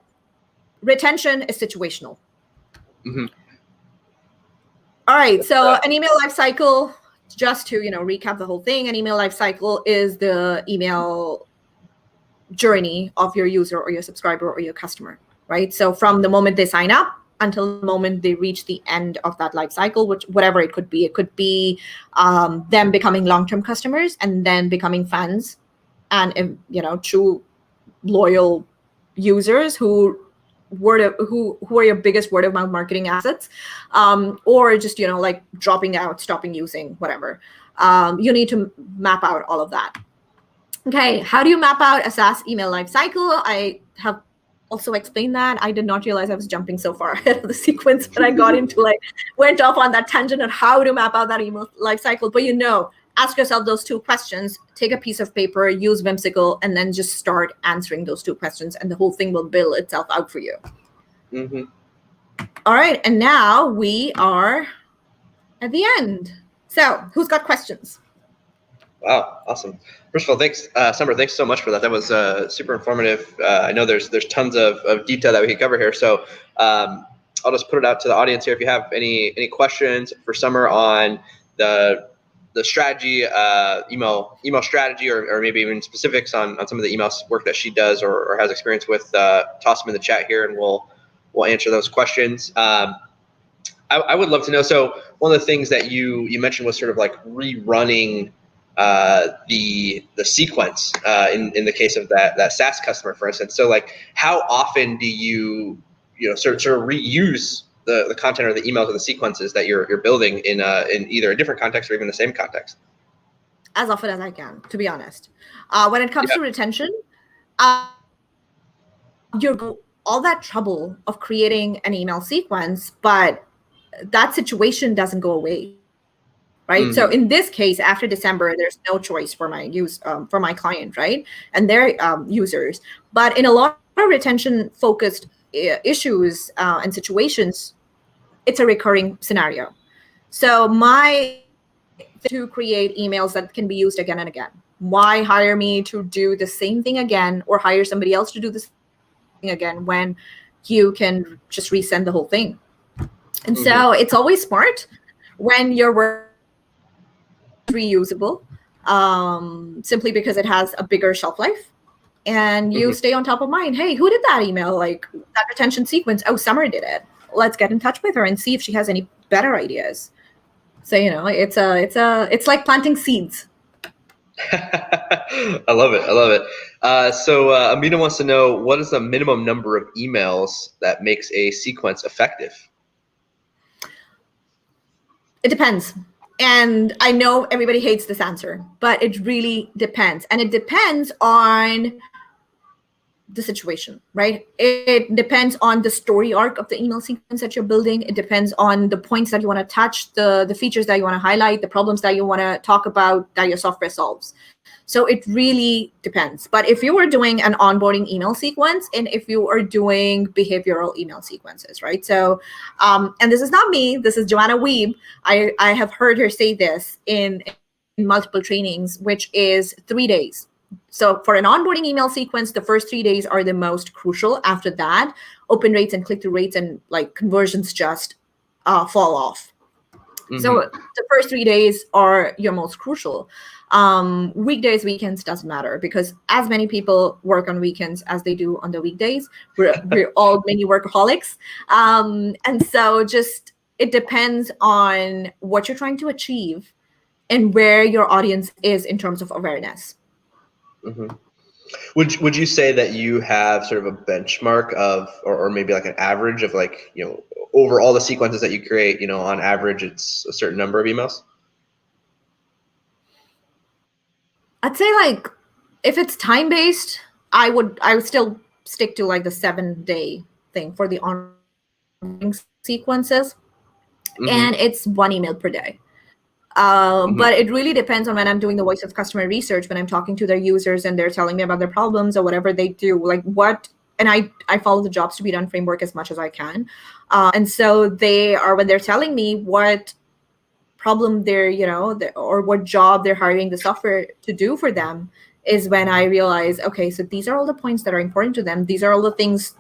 Speaker 2: retention is situational. All right. So an email lifecycle, just to, recap the whole thing, an email lifecycle is the email journey of your user or your subscriber or your customer, right? So from the moment they sign up until the moment they reach the end of that life cycle, whatever it could be. It could be them becoming long-term customers and then becoming fans and, true loyal users who are your biggest word of mouth marketing assets, or just, like dropping out, stopping using, whatever. You need to map out all of that. Okay, how do you map out a SaaS email lifecycle? I have also explained that. I did not realize I was jumping so far ahead of the sequence, but I got into went off on that tangent on how to map out that email lifecycle. But ask yourself those 2 questions, take a piece of paper, use Whimsical, and then just start answering those 2 questions, and the whole thing will build itself out for you. All right, and now we are at the end. So who's got questions?
Speaker 1: Wow, awesome. First of all, thanks, Samar. Thanks so much for that. That was super informative. I know there's tons of detail that we can cover here. So I'll just put it out to the audience here. If you have any questions for Samar on the strategy, email strategy, or maybe even specifics on some of the email work that she does or has experience with, toss them in the chat here, and we'll answer those questions. I would love to know. So one of the things that you mentioned was sort of like rerunning the sequence in the case of that SaaS customer, for instance. So like, how often do you sort of reuse the content or the emails or the sequences that you're building in either a different context or even the same context?
Speaker 2: As often as I can, to be honest. When it comes to retention, you're all that trouble of creating an email sequence, but that situation doesn't go away, right? So in this case, after December, there's no choice for my client, right, and their users. But in a lot of retention focused issues and situations, it's a recurring scenario. So my to create emails that can be used again and again. Why hire me to do the same thing again, or hire somebody else to do the same thing again when you can just resend the whole thing? And so it's always smart when your work is reusable, simply because it has a bigger shelf life, and you stay on top of mind. Hey, who did that email? Like that retention sequence? Oh, Samar did it. Let's get in touch with her and see if she has any better ideas. So it's like planting seeds.
Speaker 1: I love it. So Amina wants to know, what is the minimum number of emails that makes a sequence effective?
Speaker 2: It depends. And I know everybody hates this answer, but it really depends. And it depends on the situation, right? It depends on the story arc of the email sequence that you're building. It depends on the points that you want to touch, the features that you want to highlight, the problems that you want to talk about that your software solves. So it really depends. But if you were doing an onboarding email sequence, and if you are doing behavioral email sequences, right? So, and this is not me, this is Joanna Wiebe. I have heard her say this in multiple trainings, which is 3 days. So for an onboarding email sequence, the first 3 days are the most crucial. After that, open rates and click-through rates and like conversions just fall off. So the first 3 days are your most crucial. Weekdays, weekends doesn't matter, because as many people work on weekends as they do on the weekdays. We're all mini workaholics. And so just, it depends on what you're trying to achieve and where your audience is in terms of awareness.
Speaker 1: Would you say that you have sort of a benchmark of, or maybe like an average of, like, over all the sequences that you create, on average, it's a certain number of emails?
Speaker 2: I'd say, like, if it's time-based, I would still stick to like the 7-day thing for the onboarding sequences. And it's 1 email per day. But it really depends on when I'm doing the voice of customer research, when I'm talking to their users and they're telling me about their problems or whatever they do, like what, and I follow the jobs to be done framework as much as I can. And so when they're telling me what problem they're, or what job they're hiring the software to do for them, is when I realize, okay, so these are all the points that are important to them. These are all the things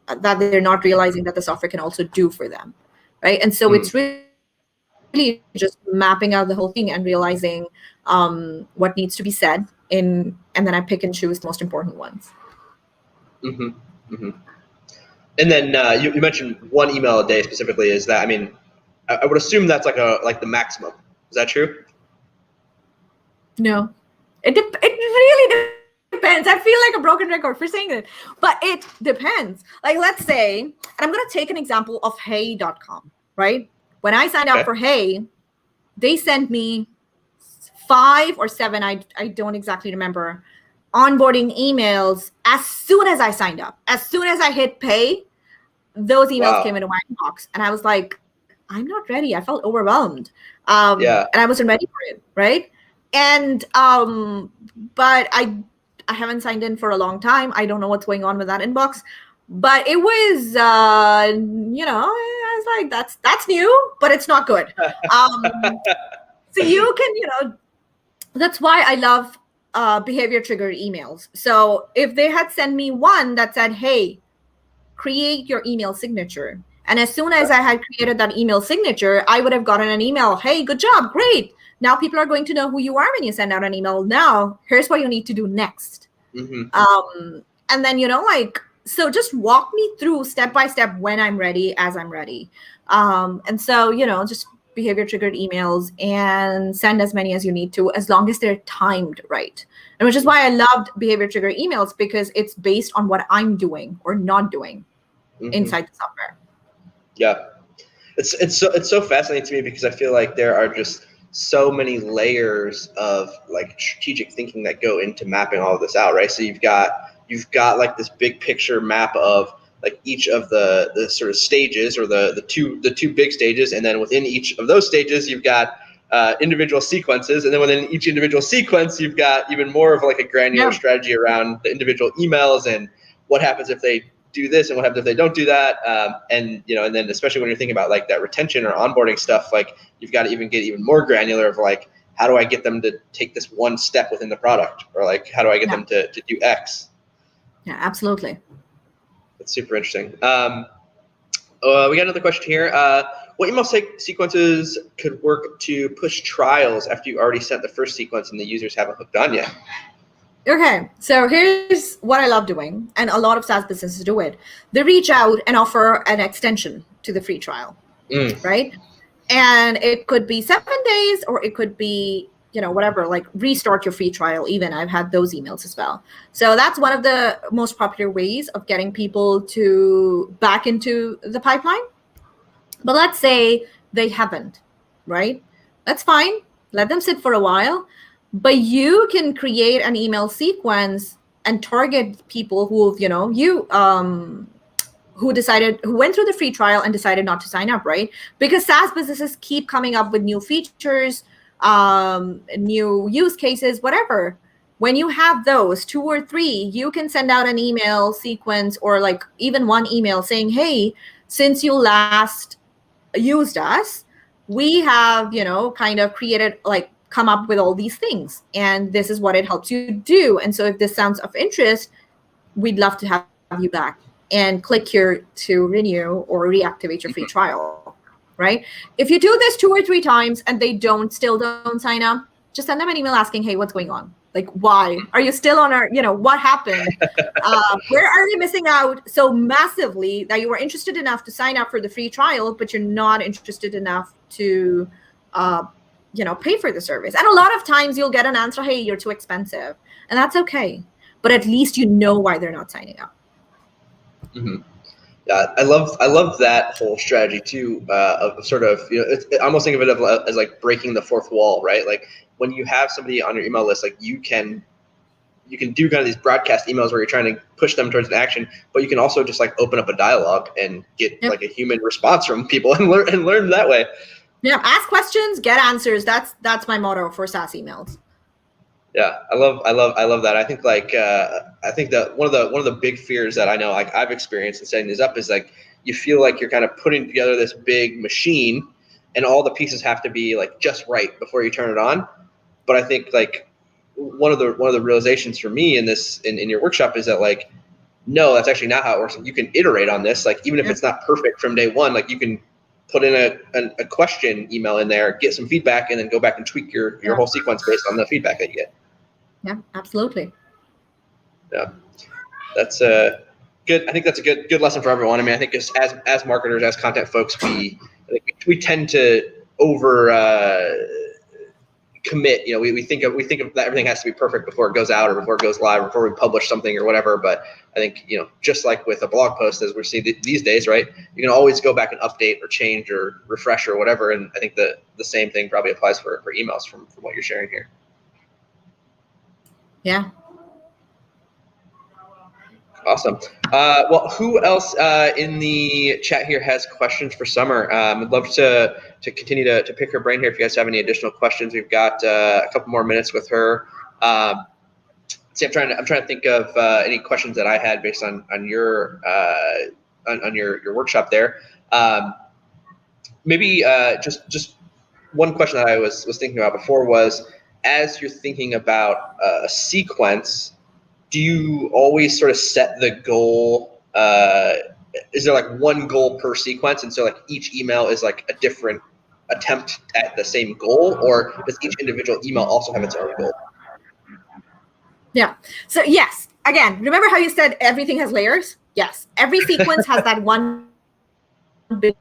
Speaker 2: that they're not realizing that the software can also do for them, right? And so it's really just mapping out the whole thing and realizing what needs to be said, and then I pick and choose the most important ones.
Speaker 1: And then you mentioned 1 email a day specifically. Is that, I mean, I would assume that's like the maximum. Is that true?
Speaker 2: No, it really depends. I feel like a broken record for saying it, but it depends. Like, let's say, and I'm going to take an example of hey.com, right? When I signed up for Hey, they sent me 5 or 7, I don't exactly remember, onboarding emails as soon as I signed up. As soon as I hit pay, those emails came into my inbox. And I was like, I'm not ready. I felt overwhelmed. And I wasn't ready for it, right? And but I haven't signed in for a long time. I don't know what's going on with that inbox. But it was, I was like, that's new, but it's not good. So you can, that's why I love behavior triggered emails. So if they had sent me one that said, hey, create your email signature. And as soon as I had created that email signature, I would have gotten an email, hey, good job, great. Now people are going to know who you are when you send out an email. Now, here's what you need to do next. And then, so just walk me through step by step when I'm ready, as I'm ready. And so, just behavior triggered emails and send as many as you need to, as long as they're timed right. And which is why I loved behavior triggered emails, because it's based on what I'm doing or not doing inside the software.
Speaker 1: Yeah. It's so fascinating to me, because I feel like there are just so many layers of like strategic thinking that go into mapping all of this out, right? So you've got like this big picture map of like each of the sort of stages, or the two big stages, and then within each of those stages you've got individual sequences, and then within each individual sequence you've got even more of like a granular strategy around the individual emails and what happens if they do this and what happens if they don't do that, and then especially when you're thinking about like that retention or onboarding stuff, like you've got to get even more granular of like, how do I get them to take this one step within the product, or like how do I get them to do X?
Speaker 2: Yeah, absolutely.
Speaker 1: That's super interesting. We got another question here. What email sequences could work to push trials after you already sent the first sequence and the users haven't hooked on yet?
Speaker 2: Okay, so here's what I love doing, and a lot of SaaS businesses do it. They reach out and offer an extension to the free trial, right? And it could be 7 days, or it could be, whatever, like restart your free trial even. I've had those emails as well. So that's one of the most popular ways of getting people to back into the pipeline. But let's say they haven't, right? That's fine. Let them sit for a while. But you can create an email sequence and target people who who went through the free trial and decided not to sign up, right? Because SaaS businesses keep coming up with new features, new use cases, whatever. When you have those 2 or 3, you can send out an email sequence, or like even one email saying, hey, since you last used us, we have, kind of created, like, come up with all these things, and this is what it helps you do. And so if this sounds of interest, we'd love to have you back, and click here to renew or reactivate your free trial, right? If you do this 2 or 3 times and they still don't sign up, just send them an email asking, hey, what's going on? Like, why are you still on our, what happened? Where are you missing out so massively that you were interested enough to sign up for the free trial, but you're not interested enough to, pay for the service? And a lot of times you'll get an answer, hey, you're too expensive. And that's okay. But at least you know why they're not signing up.
Speaker 1: Yeah, I love that whole strategy too, of sort of, I almost think of it as like breaking the fourth wall, right? Like when you have somebody on your email list, like you can do kind of these broadcast emails where you're trying to push them towards an action, but you can also just like open up a dialogue and get like a human response from people and learn that way.
Speaker 2: Yeah, ask questions, get answers. That's my motto for SaaS emails.
Speaker 1: Yeah, I love that. I think that one of the big fears that I know, like I've experienced in setting these up, is like you feel like you're kind of putting together this big machine, and all the pieces have to be like just right before you turn it on. But I think like one of the realizations for me in your workshop is that like, no, that's actually not how it works. You can iterate on this, like even if it's not perfect from day one, like you can put in a question email in there, get some feedback, and then go back and tweak your whole sequence based on the feedback that you get.
Speaker 2: Yeah, absolutely.
Speaker 1: Yeah, that's good. I think that's a good lesson for everyone. I mean, I think as marketers, as content folks, we tend to over commit. We think of that everything has to be perfect before it goes out, or before it goes live, or before we publish something or whatever. But I think, just like with a blog post, as we're seeing these days, right? You can always go back and update or change or refresh or whatever. And I think the same thing probably applies for emails from what you're sharing here.
Speaker 2: Yeah.
Speaker 1: Awesome. Well, who else in the chat here has questions for Samar? I'd love to continue to pick her brain here if you guys have any additional questions. We've got a couple more minutes with her. See, I'm trying to think of any questions that I had based on your workshop there. Maybe just one question that I was thinking about before was, as you're thinking about a sequence, do you always sort of set the goal? Is there like one goal per sequence, and so like each email is like a different attempt at the same goal, or does each individual email also have its own goal?
Speaker 2: Yeah. So yes, again, remember how you said everything has layers? Yes, every sequence has that one big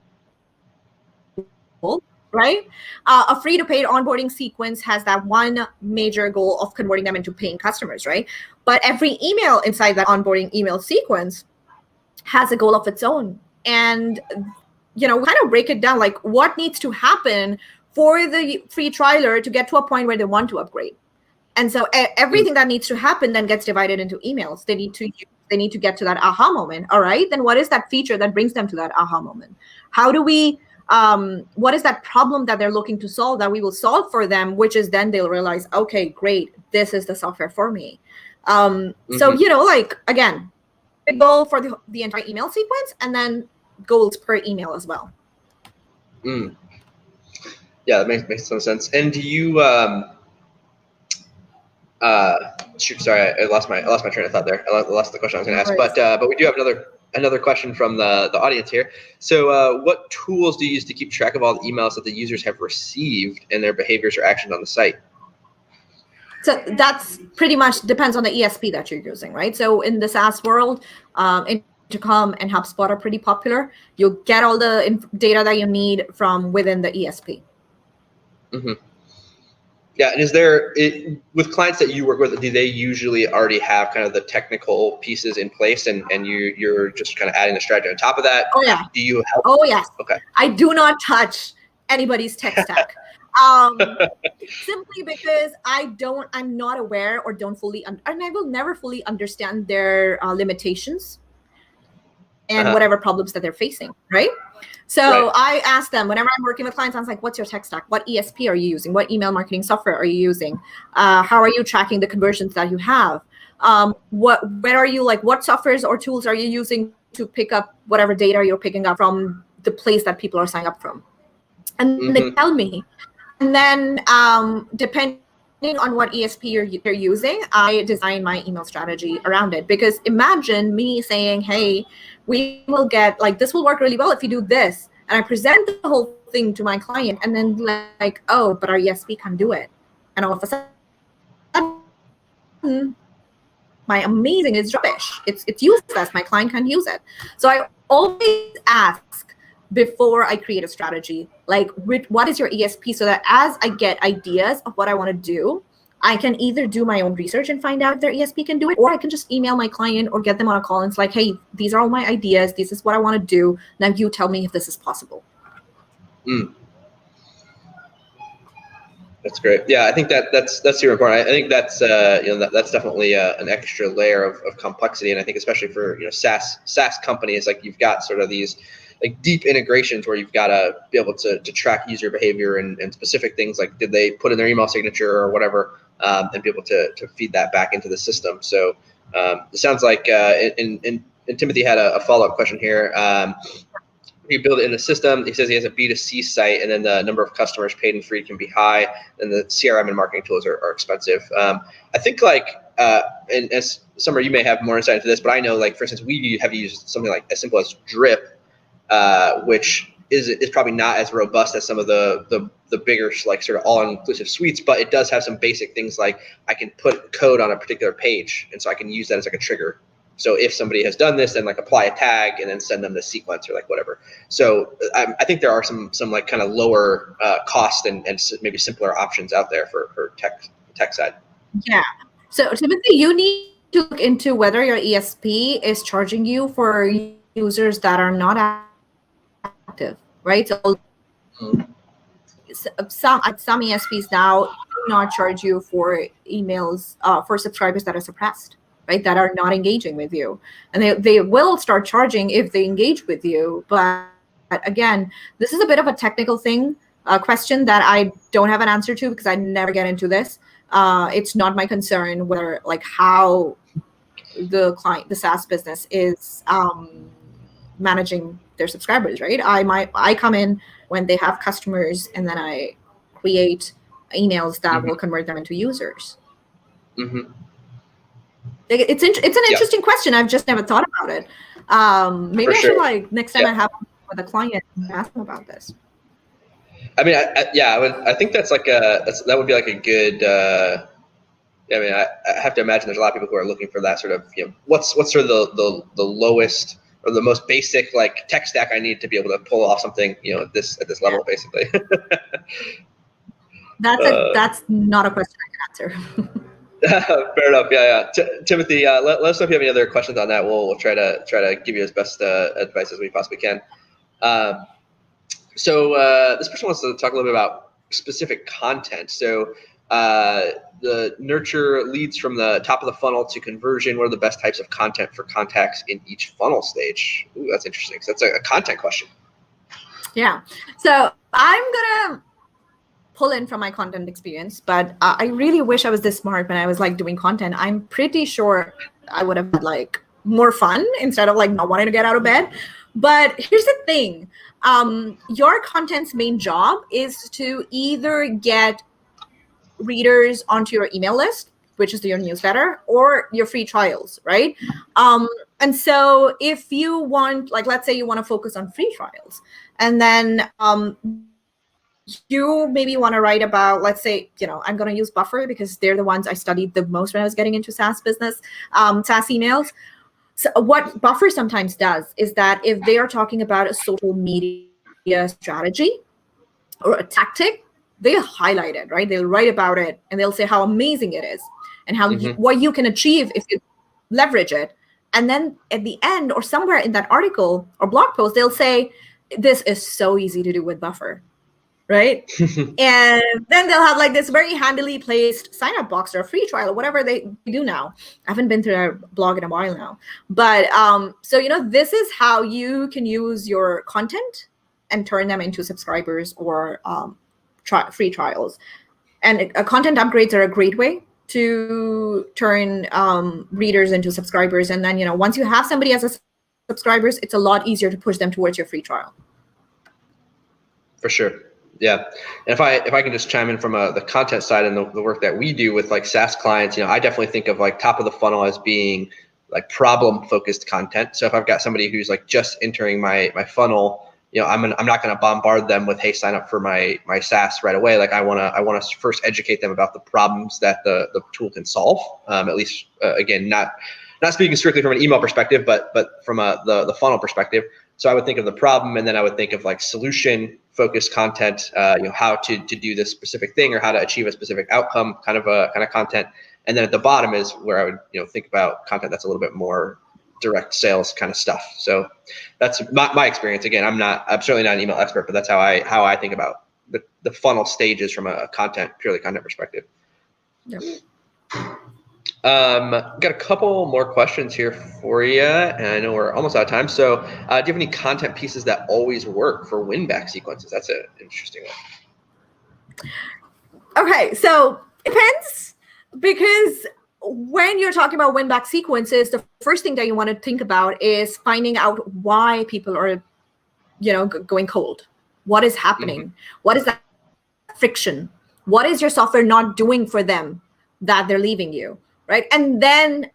Speaker 2: goal. right? A free to paid onboarding sequence has that one major goal of converting them into paying customers, right? But every email inside that onboarding email sequence has a goal of its own. And, we kind of break it down, like what needs to happen for the free trialer to get to a point where they want to upgrade. And so everything that needs to happen then gets divided into emails. They need to get to that aha moment. All right, then what is that feature that brings them to that aha moment? How do we, what is that problem that they're looking to solve that we will solve for them, which is then they'll realize, okay, great, this is the software for me. So, like, again, goal for the entire email sequence, and then goals per email as well.
Speaker 1: Yeah, that makes some sense. And do you shoot, sorry, I lost my train of thought there. I lost the question I was going to ask, but we do have another question from the audience here. So what tools do you use to keep track of all the emails that the users have received and their behaviors or actions on the site?
Speaker 2: So that's pretty much depends on the ESP that you're using, right? So in the SaaS world, Intercom and HubSpot are pretty popular. You'll get all the data that you need from within the ESP.
Speaker 1: Yeah, and is there, with clients that you work with, do they usually already have kind of the technical pieces in place, and you're just kind of adding the strategy on top of that?
Speaker 2: Oh yeah.
Speaker 1: Do you help?
Speaker 2: Oh yes.
Speaker 1: Okay.
Speaker 2: I do not touch anybody's tech stack. Simply because I'm not aware or don't fully, and I will never fully understand their limitations and whatever problems that they're facing, right? So I ask them, whenever I'm working with clients, I was like, what's your tech stack? What ESP are you using? What email marketing software are you using? How are you tracking the conversions that you have? Where are you, like, what softwares or tools are you using to pick up whatever data you're picking up from the place that people are signing up from? And they tell me. And then depending on what ESP you're using, I design my email strategy around it. Because imagine me saying, hey, we will get, like, this will work really well if you do this. And I present the whole thing to my client, and then like, oh, but our ESP can't do it. And all of a sudden, my amazing is rubbish. It's useless. My client can't use it. So I always ask before I create a strategy, like, what is your ESP, so that as I get ideas of what I want to do, I can either do my own research and find out if their ESP can do it, or I can just email my client or get them on a call and it's like, hey, these are all my ideas. This is what I want to do. Now you tell me if this is possible.
Speaker 1: That's great. Yeah, I think that's super important. I think that's that's definitely an extra layer of complexity, and I think especially for SaaS companies, like, you've got sort of these like deep integrations where you've got to be able to track user behavior and specific things, like did they put in their email signature or whatever, and be able to feed that back into the system. So it sounds like and Timothy had a follow-up question here. You build it in the system. He says he has a B2C site, and then the number of customers paid and free can be high, and the CRM and marketing tools are expensive. I think, like, and as Samar, you may have more insight into this, but I know, like, for instance, we have used something like as simple as Drip, which is probably not as robust as some of the bigger, like, sort of all-inclusive suites, but it does have some basic things, like I can put code on a particular page, and so I can use that as like a trigger. So if somebody has done this, then like apply a tag and then send them the sequence or like whatever. So I think there are some like kind of lower cost and maybe simpler options out there for tech side.
Speaker 2: Yeah. So Timothy, you need to look into whether your ESP is charging you for users that are not active, right? So some ESPs now do not charge you for emails for subscribers that are suppressed, right, that are not engaging with you. And they will start charging if they engage with you. But again, this is a bit of a technical thing, a question that I don't have an answer to because I never get into this. It's not my concern whether, like, how the SaaS business is managing their subscribers, right? I come in when they have customers, and then I create emails that will convert them into users. It's an interesting question. I've just never thought about it. Maybe I should, like, next time I have with a client, ask them about this.
Speaker 1: I mean, I think that's like that would be like a good. I mean, I have to imagine there's a lot of people who are looking for that sort of, what's sort of the lowest or the most basic like tech stack I need to be able to pull off something, at this level, basically.
Speaker 2: That's not a question I can answer.
Speaker 1: Fair enough. Yeah. Timothy, let us know if you have any other questions on that. We'll try to give you as best advice as we possibly can. So this person wants to talk a little bit about specific content. So the nurture leads from the top of the funnel to conversion. What are the best types of content for contacts in each funnel stage? Ooh, that's interesting. So that's a content question.
Speaker 2: Yeah. So I'm gonna pull in from my content experience, but I really wish I was this smart when I was like doing content. I'm pretty sure I would have had like more fun instead of like not wanting to get out of bed. But here's the thing. Your content's main job is to either get readers onto your email list, which is your newsletter, or your free trials, right? And so if you want, like, let's say you want to focus on free trials, and then you maybe want to write about, let's say, I'm going to use Buffer because they're the ones I studied the most when I was getting into SaaS business, SaaS emails. So what Buffer sometimes does is that if they are talking about a social media strategy or a tactic, they highlight it, right? They'll write about it and they'll say how amazing it is and how what you can achieve if you leverage it. And then at the end or somewhere in that article or blog post, they'll say, this is so easy to do with Buffer, right? And then they'll have like this very handily placed sign-up box or a free trial or whatever they do now. I haven't been through their blog in a while now. But so, this is how you can use your content and turn them into subscribers or free trials. And content upgrades are a great way to turn readers into subscribers. And then, once you have somebody as a subscribers, it's a lot easier to push them towards your free trial.
Speaker 1: For sure. Yeah. And if I can just chime in from the content side and the work that we do with like SaaS clients, I definitely think of like top of the funnel as being like problem focused content. So if I've got somebody who's like just entering my funnel, I'm not going to bombard them with, hey, sign up for my SaaS right away. Like I want to first educate them about the problems that the tool can solve. At least again, not speaking strictly from an email perspective, but from the funnel perspective. So I would think of the problem, and then I would think of like solution focused content, how to do this specific thing or how to achieve a specific outcome kind of content. And then at the bottom is where I would think about content that's a little bit more direct sales kind of stuff. So that's my experience. Again, I'm certainly not an email expert, but that's how I think about the funnel stages from a purely content perspective.
Speaker 2: Yep.
Speaker 1: Got a couple more questions here for you, and I know we're almost out of time. So do you have any content pieces that always work for win-back sequences? That's an interesting one.
Speaker 2: Okay, so it depends, because when you're talking about win-back sequences, the first thing that you want to think about is finding out why people are, going cold. What is happening? What is that friction? What is your software not doing for them that they're leaving you, right? And then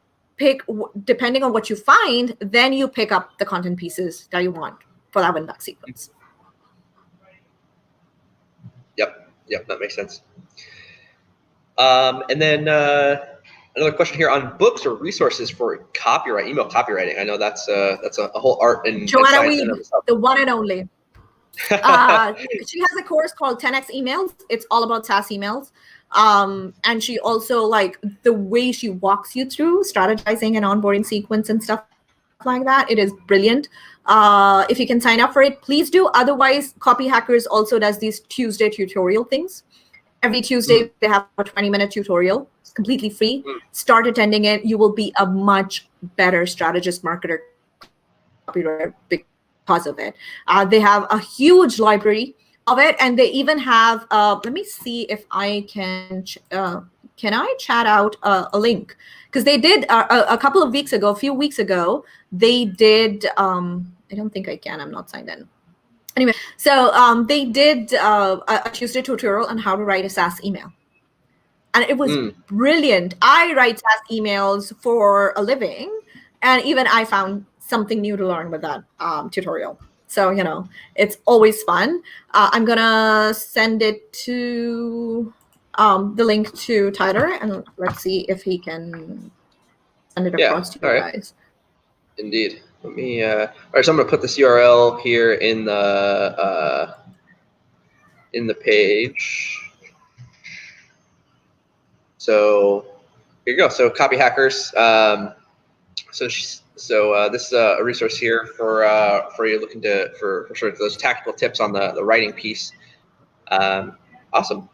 Speaker 2: depending on what you find, then you pick up the content pieces that you want for that win-back sequence.
Speaker 1: Yep, that makes sense. And then another question here on books or resources for copyright, email copywriting. I know that's a whole art and
Speaker 2: Joanna Weed, the one and only. She has a course called 10x emails. It's all about SaaS emails. And she also, like, the way she walks you through strategizing and onboarding sequence and stuff like that, it is brilliant. If you can sign up for it, please do. Otherwise, Copy Hackers also does these Tuesday tutorial things. Every Tuesday, they have a 20-minute tutorial. It's completely free. Start attending it. You will be a much better strategist, marketer, copywriter because of it. They have a huge library of it, and they even have, let me see if I can I chat out a link? Because they did a couple of weeks ago, a few weeks ago, they did, I don't think I can, I'm not signed in. Anyway, so they did a Tuesday tutorial on how to write a SaaS email. And it was brilliant. I write SaaS emails for a living, and even I found something new to learn with that tutorial. So, it's always fun. I'm going to send it to the link to Tyler, and let's see if he can send it across to you guys.
Speaker 1: Indeed. Let me. All right, so I'm going to put this URL here in the page. So here you go. So Copy Hackers. So this is a resource here for you looking for sort of those tactical tips on the writing piece. Awesome.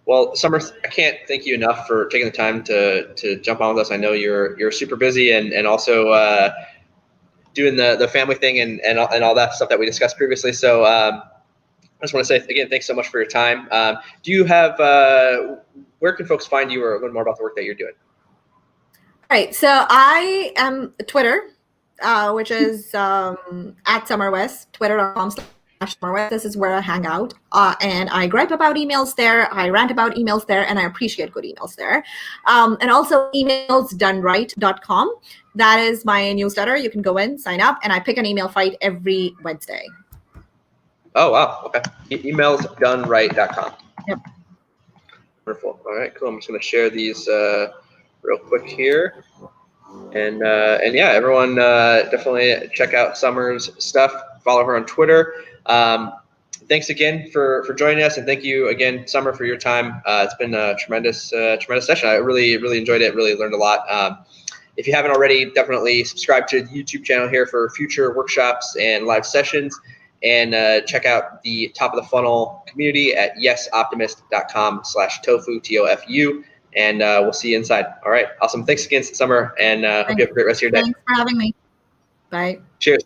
Speaker 1: Well, Samar, I can't thank you enough for taking the time to jump on with us. I know you're super busy and also doing the family thing and all that stuff that we discussed previously. So I just want to say again, thanks so much for your time. Do you have where can folks find you or learn more about the work that you're doing?
Speaker 2: Right. So I am Twitter, which is at Samar Owais, twitter.com/Samar Owais. This is where I hang out. And I gripe about emails there. I rant about emails there, and I appreciate good emails there. And also emailsdoneright.com. That is my newsletter. You can go in, sign up, and I pick an email fight every Wednesday.
Speaker 1: Oh, wow. Okay. Emailsdoneright.com.
Speaker 2: Yep.
Speaker 1: Wonderful. All right, cool. I'm just going to share these real quick here. And yeah, everyone definitely check out Samar's stuff. Follow her on Twitter. Thanks again for joining us, and thank you again, Samar, for your time. It's been a tremendous session. I really enjoyed it. Really learned a lot. If you haven't already, definitely subscribe to the YouTube channel here for future workshops and live sessions, and check out the top of the funnel community at yesoptimist.com/tofu, TOFU. And we'll see you inside. All right. Awesome. Thanks again, Samar. And hope you have a great rest of your day.
Speaker 2: Thanks for having me. Bye.
Speaker 1: Cheers.